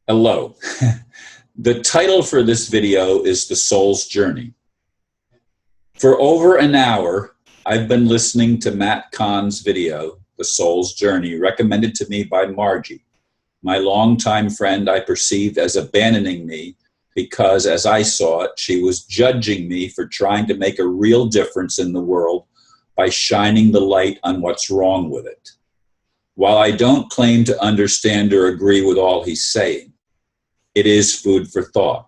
Hello. The title for this video is The Soul's Journey. For over an hour, I've been listening to Matt Kahn's video, The Soul's Journey, recommended to me by Margie, my longtime friend I perceived as abandoning me because, as I saw it, she was judging me for trying to make a real difference in the world by shining the light on what's wrong with it. While I don't claim to understand or agree with all he's saying, it is food for thought.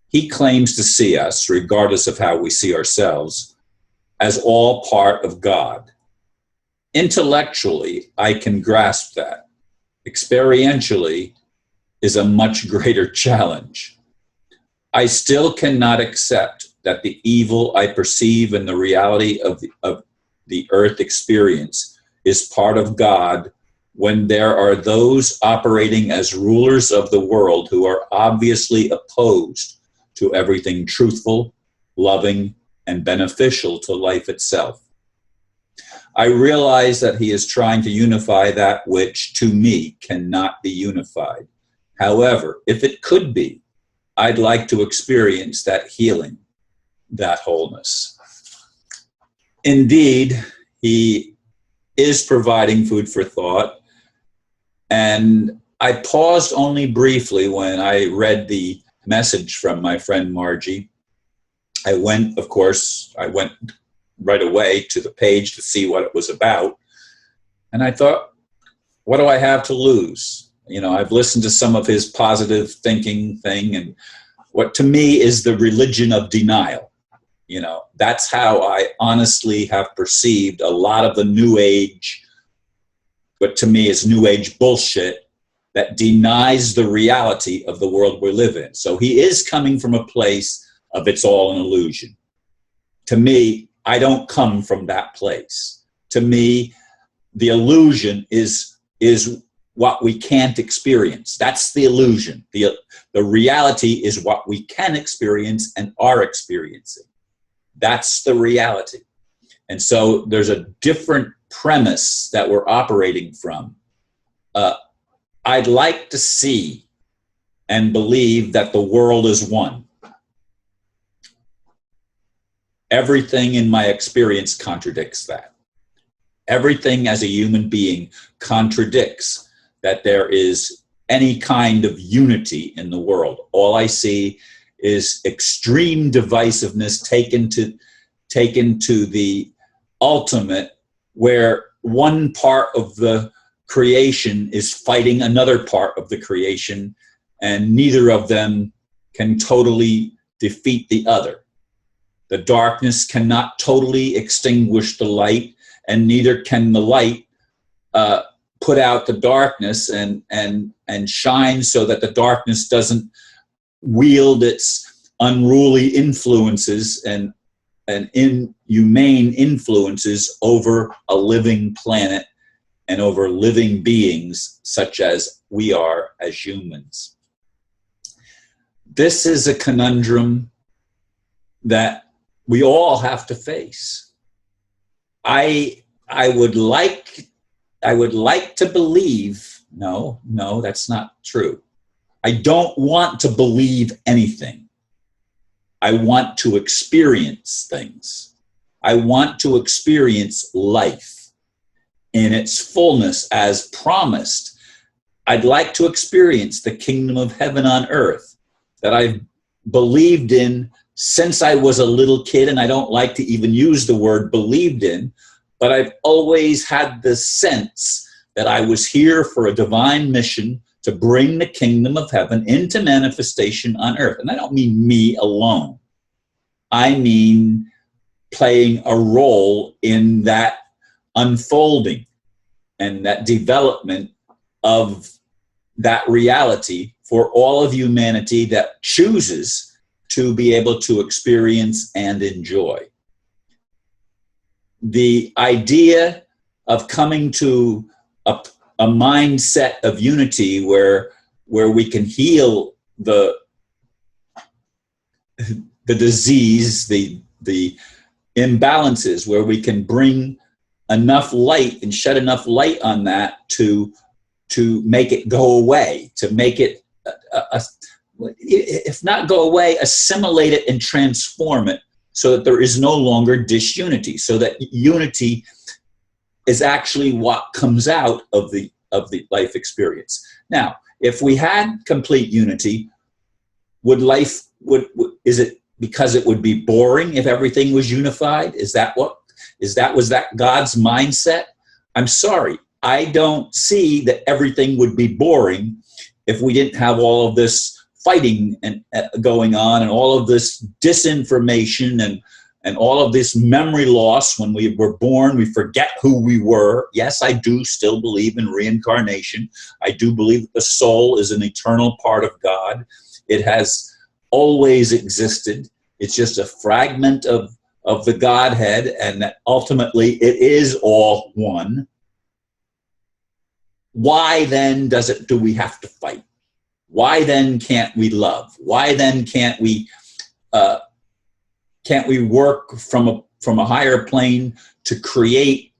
He claims to see us, regardless of how we see ourselves, as all part of God. Intellectually, I can grasp that. Experientially is a much greater challenge. I still cannot accept that the evil I perceive in the reality of the earth experience is part of God, when there are those operating as rulers of the world who are obviously opposed to everything truthful, loving, and beneficial to life itself. I realize that he is trying to unify that which, to me, cannot be unified. However, if it could be, I'd like to experience that healing, that wholeness. Indeed, he is providing food for thought. And I paused only briefly when I read the message from my friend Margie. I went right away to the page to see what it was about. And I thought, what do I have to lose? You know, I've listened to some of his positive thinking thing, and what to me is the religion of denial. You know, that's how I honestly have perceived a lot of the New Age, what to me is New Age bullshit that denies the reality of the world we live in. So he is coming from a place of it's all an illusion. To me, I don't come from that place. To me, the illusion is what we can't experience. That's the illusion. The reality is what we can experience and are experiencing. That's the reality. And so there's a different premise that we're operating from. I'd like to see and believe that the world is one. Everything in my experience contradicts that. Everything as a human being contradicts that there is any kind of unity in the world. All I see is extreme divisiveness taken to the ultimate, where one part of the creation is fighting another part of the creation, and neither of them can totally defeat the other. The darkness cannot totally extinguish the light, and neither can the light put out the darkness and shine so that the darkness doesn't wield its unruly influences and inhumane influences over a living planet and over living beings such as we are as humans. This is a conundrum that we all have to face. I would like to believe, no, that's not true. I don't want to believe anything. I want to experience things. I want to experience life in its fullness as promised. I'd like to experience the kingdom of heaven on earth that I've believed in since I was a little kid, and I don't like to even use the word believed in, but I've always had the sense that I was here for a divine mission to bring the kingdom of heaven into manifestation on earth. And I don't mean me alone. I mean playing a role in that unfolding and that development of that reality for all of humanity that chooses to be able to experience and enjoy. The idea of coming to a mindset of unity where we can heal the disease, the imbalances, where we can bring enough light and shed enough light on that to make it go away, to make it if not go away, assimilate it and transform it so that there is no longer disunity, so that unity is actually what comes out of the life experience. Now, if we had complete unity, would life, is it because it would be boring if everything was unified? Was that God's mindset? I'm sorry, I don't see that everything would be boring if we didn't have all of this fighting and going on, and all of this disinformation and all of this memory loss. When we were born, we forget who we were. Yes, I do still believe in reincarnation. I do believe that the soul is an eternal part of God. It has always existed. It's just a fragment of the Godhead, and that ultimately it is all one. Why then do we have to fight? Why then can't we love? Why then can't we work from a higher plane to create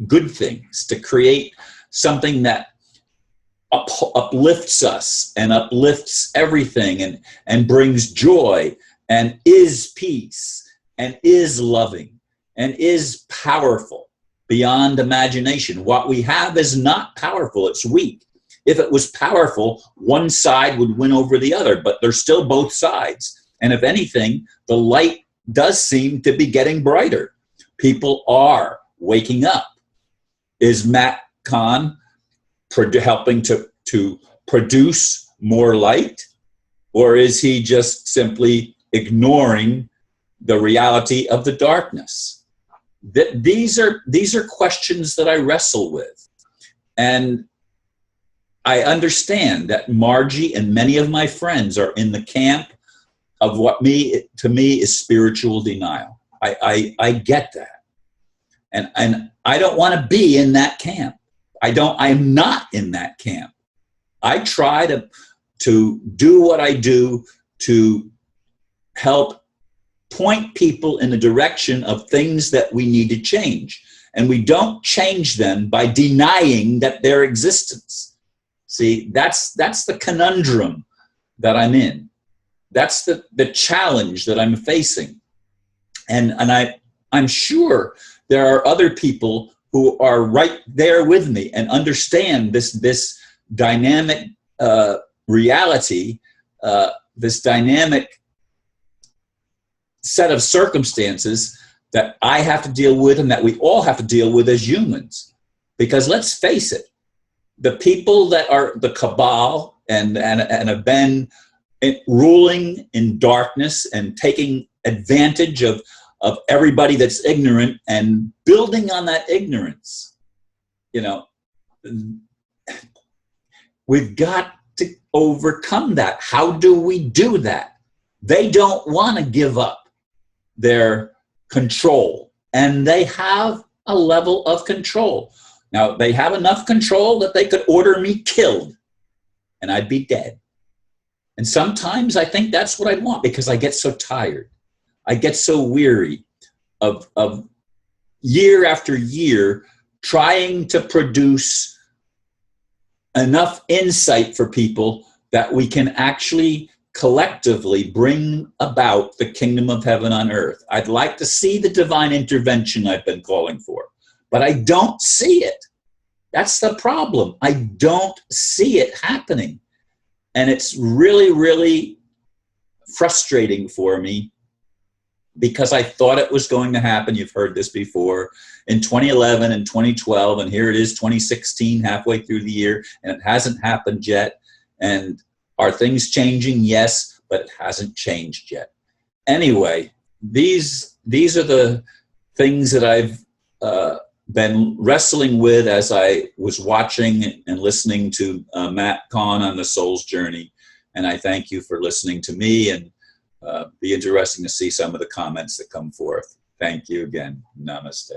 good things, to create something that uplifts us and uplifts everything and brings joy and is peace and is loving and is powerful beyond imagination? What we have is not powerful, it's weak. If it was powerful, one side would win over the other, but they're still both sides. And if anything, the light does seem to be getting brighter. People are waking up. Is Matt Kahn helping to produce more light? Or is he just simply ignoring the reality of the darkness? These are questions that I wrestle with. And I understand that Margie and many of my friends are in the camp of what to me is spiritual denial. I get that. And I don't want to be in that camp. I'm not in that camp. I try to do what I do to help point people in the direction of things that we need to change. And we don't change them by denying that their existence. See, that's the conundrum that I'm in. That's the challenge that I'm facing. And I'm sure there are other people who are right there with me and understand this dynamic reality, this dynamic set of circumstances that I have to deal with and that we all have to deal with as humans. Because let's face it, the people that are the cabal and have been ruling in darkness and taking advantage of everybody that's ignorant and building on that ignorance, we've got to overcome that. How do we do that? They don't want to give up their control, and they have a level of control. Now, they have enough control that they could order me killed, and I'd be dead. And sometimes I think that's what I want, because I get so tired. I get so weary of year after year trying to produce enough insight for people that we can actually collectively bring about the kingdom of heaven on earth. I'd like to see the divine intervention I've been calling for, but I don't see it. That's the problem. I don't see it happening. And it's really, really frustrating for me, because I thought it was going to happen. You've heard this before, in 2011 and 2012, and here it is 2016, halfway through the year, and it hasn't happened yet. And are things changing? Yes, but it hasn't changed yet. Anyway, these are the things that I've been wrestling with as I was watching and listening to Matt Kahn on the Soul's Journey. And I thank you for listening to me, and be interesting to see some of the comments that come forth. Thank you again. Namaste.